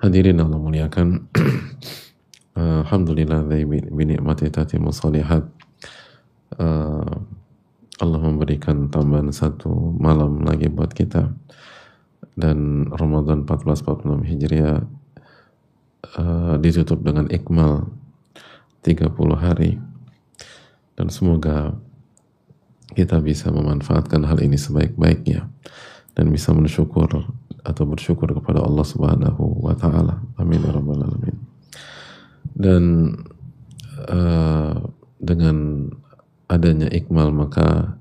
Hadirin Allah muliakan. Alhamdulillah binikmati tatimmu salihat. Allah memberikan tambahan satu malam lagi buat kita, dan Ramadan 1446 Hijriah ditutup dengan ikmal 30 hari, dan semoga kita bisa memanfaatkan hal ini sebaik-baiknya dan bisa bersyukur kepada Allah Subhanahu wa taala. Amin ya rabbal alamin. Dan dengan adanya ikmal, maka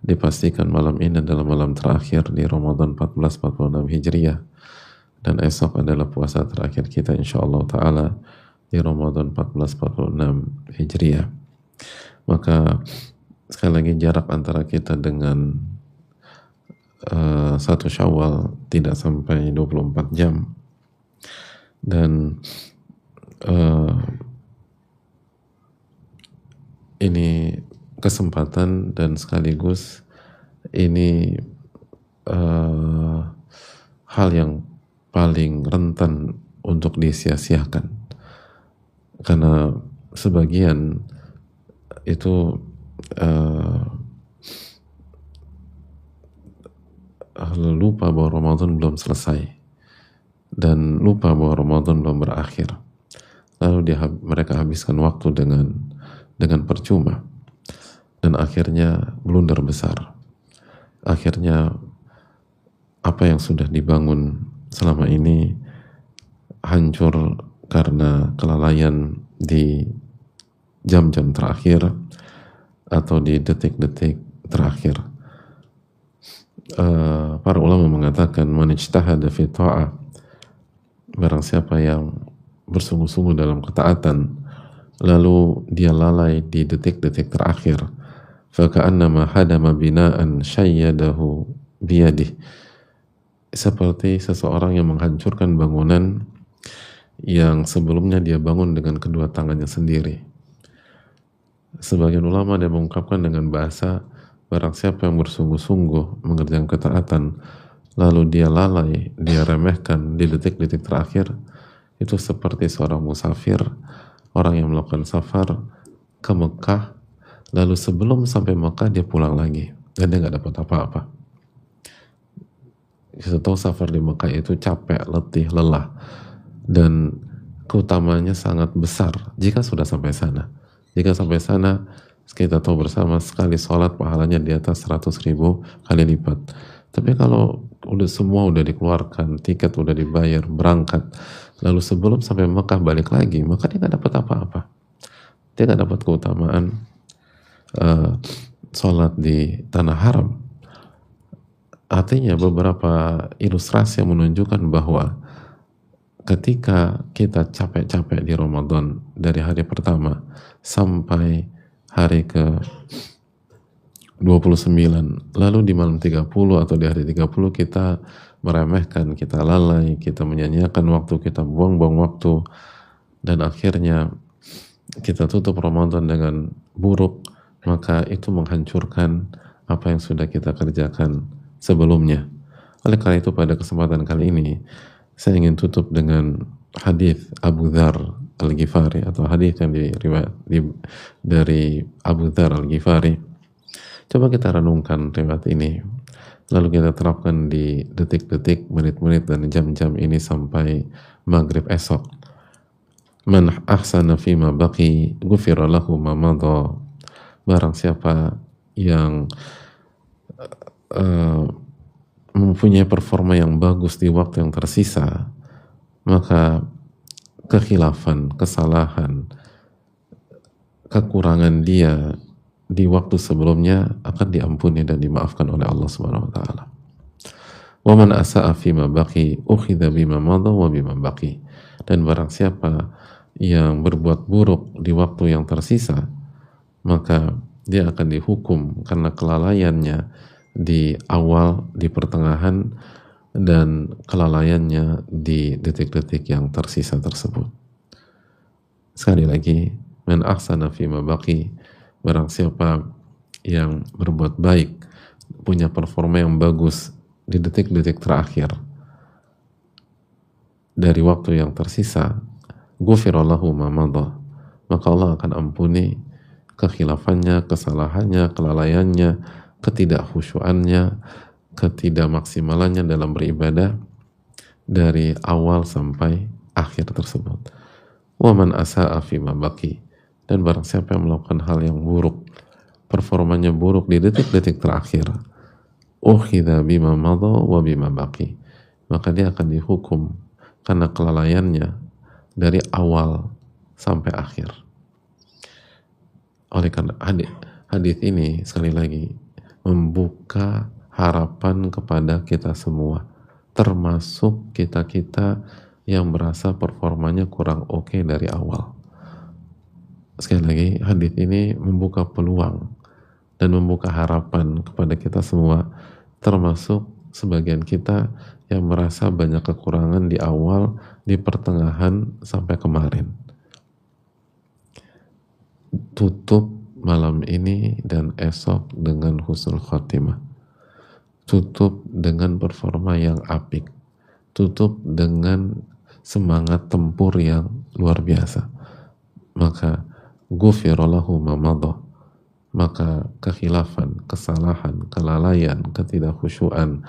dipastikan malam ini adalah malam terakhir di Ramadan 1446 Hijriah, dan esok adalah puasa terakhir kita insyaallah taala di Ramadan 1446 Hijriah. Maka sekali lagi jarak antara kita dengan 1 Syawal tidak sampai 24 jam, dan ini kesempatan dan sekaligus ini hal yang paling rentan untuk disia-siakan, karena sebagian itu lupa bahwa Ramadan belum selesai dan lupa bahwa Ramadan belum berakhir, lalu mereka habiskan waktu dengan percuma, dan akhirnya blunder besar. Akhirnya apa yang sudah dibangun selama ini hancur karena kelalaian di jam-jam terakhir atau di detik-detik terakhir. Para ulama mengatakan man ijtahada fi ta'ah, barang siapa yang bersungguh-sungguh dalam ketaatan lalu dia lalai di detik-detik terakhir, faka'annama hadama bina'an syayyadahu biyadih, seperti seseorang yang menghancurkan bangunan yang sebelumnya dia bangun dengan kedua tangannya sendiri. Sebagian ulama dia mengungkapkan dengan bahasa, barang siapa yang bersungguh-sungguh mengerjakan ketaatan lalu dia lalai, dia remehkan di detik-detik terakhir, itu seperti seorang musafir, orang yang melakukan safar ke Mekah, lalu sebelum sampai Mekah dia pulang lagi dan dia nggak dapat apa-apa. Kita tahu safar di Mekah itu capek, letih, lelah, dan keutamanya sangat besar jika sudah sampai sana. Jika sampai sana, kita tahu bersama, sekali sholat pahalanya di atas 100.000 kali lipat. Tapi kalau semua udah dikeluarkan, tiket udah dibayar, berangkat, lalu sebelum sampai Mekah balik lagi, maka dia nggak dapat apa-apa. Dia nggak dapat keutamaan sholat di tanah haram. Artinya beberapa ilustrasi yang menunjukkan bahwa ketika kita capek-capek di Ramadan dari hari pertama sampai hari ke 29, lalu di malam 30 atau di hari 30 kita meremehkan, kita lalai, kita menyanyiakan waktu, kita buang-buang waktu, dan akhirnya kita tutup Ramadan dengan buruk, maka itu menghancurkan apa yang sudah kita kerjakan sebelumnya. Oleh karena itu pada kesempatan kali ini saya ingin tutup dengan hadis Abu Dzar Al-Ghifari, atau hadis yang dari Abu Dzar Al-Ghifari. Coba kita renungkan riwayat ini, lalu kita terapkan di detik-detik, menit-menit, dan jam-jam ini sampai maghrib esok. Man ahsana fima baqi ghufira lahu ma madha. Barang siapa yang mempunyai performa yang bagus di waktu yang tersisa, maka kekhilafan, kesalahan, kekurangan dia di waktu sebelumnya akan diampuni dan dimaafkan oleh Allah Subhanahu wa taala. Wa man asa'a fima baqi ukhidha bima madha wa bima baqi. Dan barang siapa yang berbuat buruk di waktu yang tersisa, maka dia akan dihukum karena kelalaiannya di awal, di pertengahan, dan kelalaiannya di detik-detik yang tersisa tersebut. Sekali lagi, man ahsana fima baqi, barang siapa yang berbuat baik, punya performa yang bagus di detik-detik terakhir, dari waktu yang tersisa, ghufirallahu ma madha, maka Allah akan ampuni kekhilafannya, kesalahannya, kelalaiannya, ketidakkhusyuannya, ketidakmaksimalannya dalam beribadah dari awal sampai akhir tersebut. Wa man asa'a fima baqi, dan barang siapa yang melakukan hal yang buruk, performanya buruk di detik-detik terakhir, ukhidha bima madha wa bima baqi, maka dia akan dihukum karena kelalaiannya dari awal sampai akhir. Oleh karena hadis ini sekali lagi membuka harapan kepada kita semua, termasuk kita-kita yang merasa performanya kurang oke dari awal. Sekali lagi, hadis ini membuka peluang dan membuka harapan kepada kita semua, termasuk sebagian kita yang merasa banyak kekurangan di awal, di pertengahan, sampai kemarin. Tutup malam ini dan esok dengan husnul khotimah. Tutup dengan performa yang apik. Tutup dengan semangat tempur yang luar biasa. Maka ghufirallahu ma madha, maka kekhilafan, kesalahan, kelalaian, ketidakkhusyuan,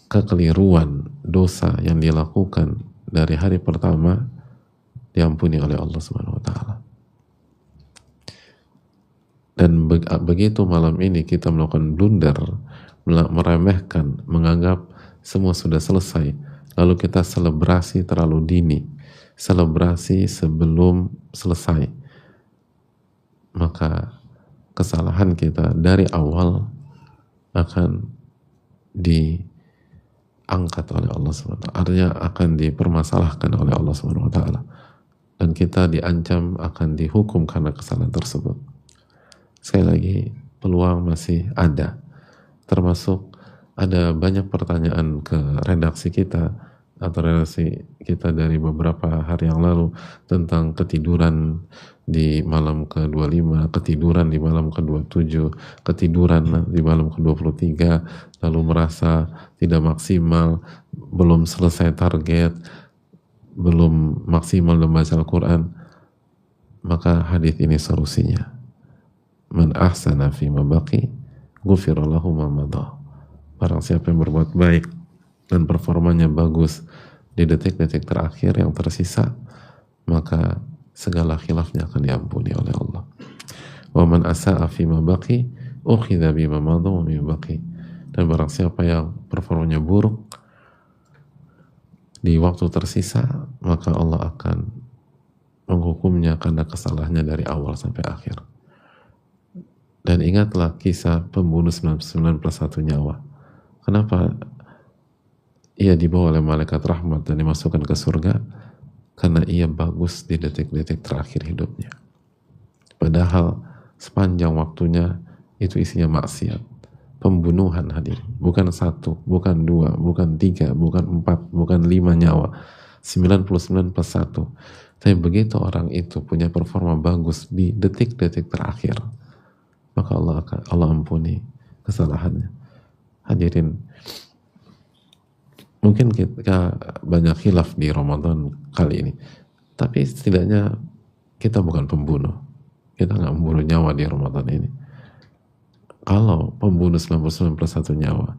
kekeliruan, dosa yang dilakukan dari hari pertama diampuni oleh Allah Subhanahu wa taala. Dan begitu malam ini kita melakukan blunder, meremehkan, menganggap semua sudah selesai, lalu kita selebrasi terlalu dini, selebrasi sebelum selesai, maka kesalahan kita dari awal akan diangkat oleh Allah SWT, artinya akan dipermasalahkan oleh Allah SWT, dan kita diancam akan dihukum karena kesalahan tersebut. Sekali lagi, peluang masih ada, termasuk ada banyak pertanyaan ke redaksi kita atau redaksi kita dari beberapa hari yang lalu tentang ketiduran di malam ke-25, ketiduran di malam ke-27, ketiduran di malam ke-23, lalu merasa tidak maksimal, belum selesai target, belum maksimal membaca Al-Quran. Maka hadis ini solusinya. Man ahsana fima baqi ghufira lahu ma madha. Barang siapa yang berbuat baik dan performanya bagus di detik-detik terakhir yang tersisa, maka segala khilafnya akan diampuni oleh Allah. Wa man asa'a fima baqi ukhidha bima madha wa bima baqi. Dan barang siapa yang performanya buruk di waktu tersisa, maka Allah akan menghukumnya karena kesalahannya dari awal sampai akhir. Dan ingatlah kisah pembunuh 99 plus 1 nyawa. Kenapa ia dibawa oleh malaikat rahmat dan dimasukkan ke surga? Karena ia bagus di detik-detik terakhir hidupnya. Padahal sepanjang waktunya itu isinya maksiat, pembunuhan, hadirin. Bukan 1, bukan 2, bukan 3, bukan 4, bukan 5 nyawa. 99 plus 1. Tapi begitu orang itu punya performa bagus di detik-detik terakhir, maka Allah ampuni kesalahannya. Hadirin, mungkin kita banyak khilaf di Ramadan kali ini, tapi setidaknya kita bukan pembunuh. Kita nggak membunuh nyawa di Ramadan ini. Kalau pembunuh 99 plus 1 nyawa,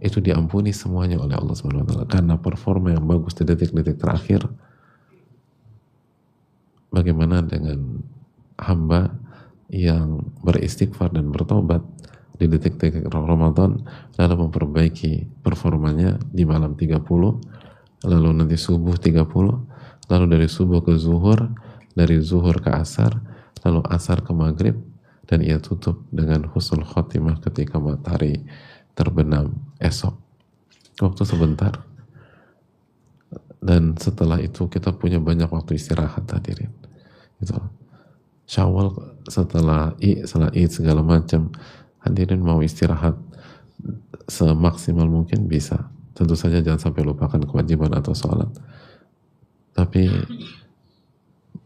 itu diampuni semuanya oleh Allah SWT karena performa yang bagus di detik-detik terakhir. Bagaimana dengan hamba yang beristighfar dan bertobat di detik-detik Ramadan, lalu memperbaiki performanya di malam 30, lalu nanti subuh 30, lalu dari subuh ke zuhur, dari zuhur ke asar, lalu asar ke maghrib, dan ia tutup dengan husnul khotimah ketika matahari terbenam esok. Waktu sebentar, dan setelah itu kita punya banyak waktu istirahat, hadirin. Itu Syawal setelah Id segala macam, hadirin mau istirahat semaksimal mungkin bisa. Tentu saja jangan sampai lupakan kewajiban atau sholat. Tapi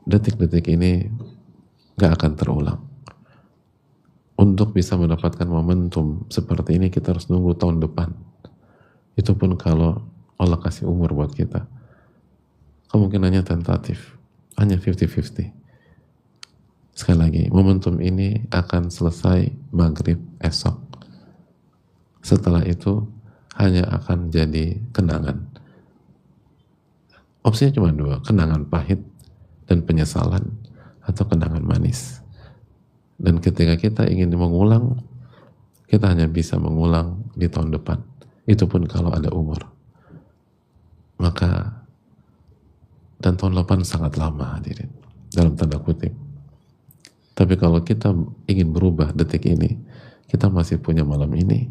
detik-detik ini gak akan terulang. Untuk bisa mendapatkan momentum seperti ini kita harus nunggu tahun depan. Itu pun kalau Allah kasih umur buat kita, kemungkinannya tentatif, hanya 50-50. Sekali lagi, momentum ini akan selesai maghrib esok. Setelah itu hanya akan jadi kenangan. Opsinya cuma dua, kenangan pahit dan penyesalan, atau kenangan manis. Dan ketika kita ingin mengulang, kita hanya bisa mengulang di tahun depan. Itu pun kalau ada umur. Maka, dan tahun depan sangat lama, hadirin, dalam tanda kutip. Tapi kalau kita ingin berubah detik ini, kita masih punya malam ini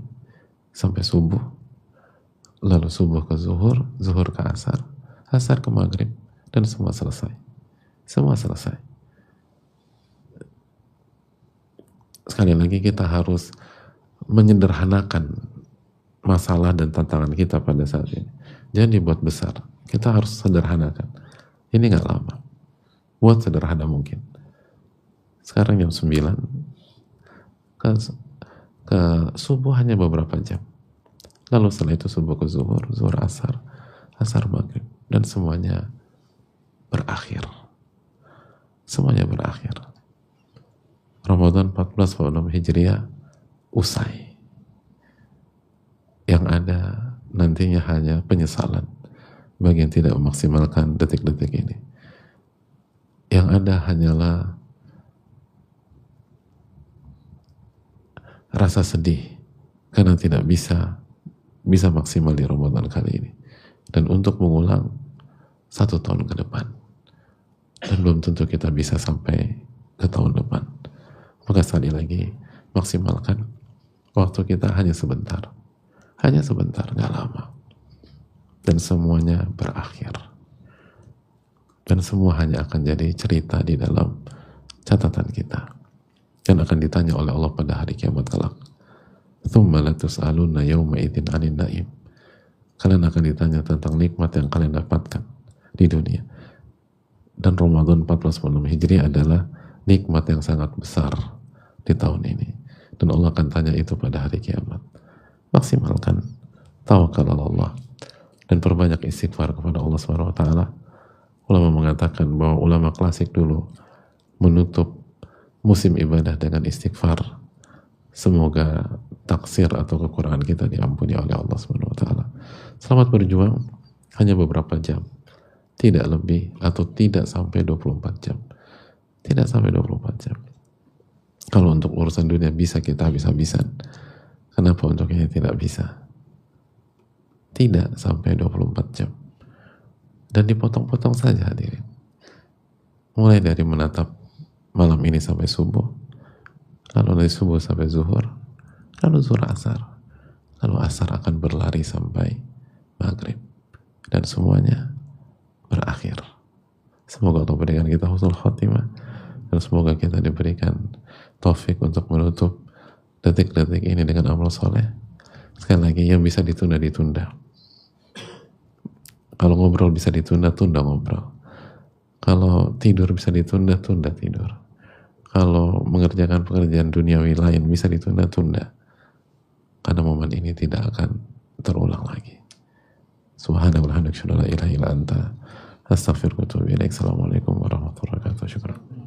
sampai subuh, lalu subuh ke zuhur, zuhur ke asar, asar ke maghrib, dan semua selesai. Semua selesai. Sekali lagi kita harus menyederhanakan masalah dan tantangan kita pada saat ini. Jangan dibuat besar. Kita harus sederhanakan. Ini nggak lama. Buat sederhana mungkin. Sekarang jam 9, ke subuh hanya beberapa jam. Lalu setelah itu subuh ke zuhur, zuhur asar, asar maghrib, dan semuanya berakhir. Semuanya berakhir. Ramadan 1446 Hijriah usai. Yang ada nantinya hanya penyesalan bagi yang tidak memaksimalkan detik-detik ini. Yang ada hanyalah rasa sedih karena tidak bisa maksimal di Ramadan kali ini. Dan untuk mengulang 1 tahun ke depan. Dan belum tentu kita bisa sampai ke tahun depan. Maka sekali lagi, maksimalkan waktu kita hanya sebentar. Hanya sebentar, gak lama. Dan semuanya berakhir. Dan semua hanya akan jadi cerita di dalam catatan kita. Dan akan ditanya oleh Allah pada hari kiamat kelak. Tsumma latus'aluna yawma idzin 'anil na'im. Kalian akan ditanya tentang nikmat yang kalian dapatkan di dunia. Dan Ramadan 1446 Hijriah adalah nikmat yang sangat besar di tahun ini. Dan Allah akan tanya itu pada hari kiamat. Maksimalkan tawakal Allah dan perbanyak istighfar kepada Allah SWT. Ulama mengatakan bahwa ulama klasik dulu menutup musim ibadah dengan istighfar. Semoga taksir atau kekurangan kita diampuni oleh Allah SWT. Selamat berjuang, hanya beberapa jam, tidak lebih atau tidak sampai 24 jam. Tidak sampai 24 jam. Kalau untuk urusan dunia bisa kita habis-habisan, kenapa untuk ini tidak bisa? Tidak sampai 24 jam. Dan dipotong-potong saja, hadirin. Mulai dari menatap malam ini sampai subuh, lalu dari subuh sampai zuhur, lalu zuhur asar, lalu asar akan berlari sampai maghrib, dan semuanya berakhir. Semoga Allah berikan kita husnul khotimah, dan semoga kita diberikan taufik untuk menutup detik-detik ini dengan amal soleh. Sekali lagi, yang bisa ditunda. Kalau ngobrol bisa ditunda, tunda ngobrol. Kalau tidur bisa ditunda, tunda tidur. Kalau mengerjakan pekerjaan duniawi lain bisa ditunda, tunda. Karena momen ini tidak akan terulang lagi. Subhanallah, la ilaha illa anta, astaghfiruka wa atubu ilaik. Assalamualaikum warahmatullahi wabarakatuh. Syukran.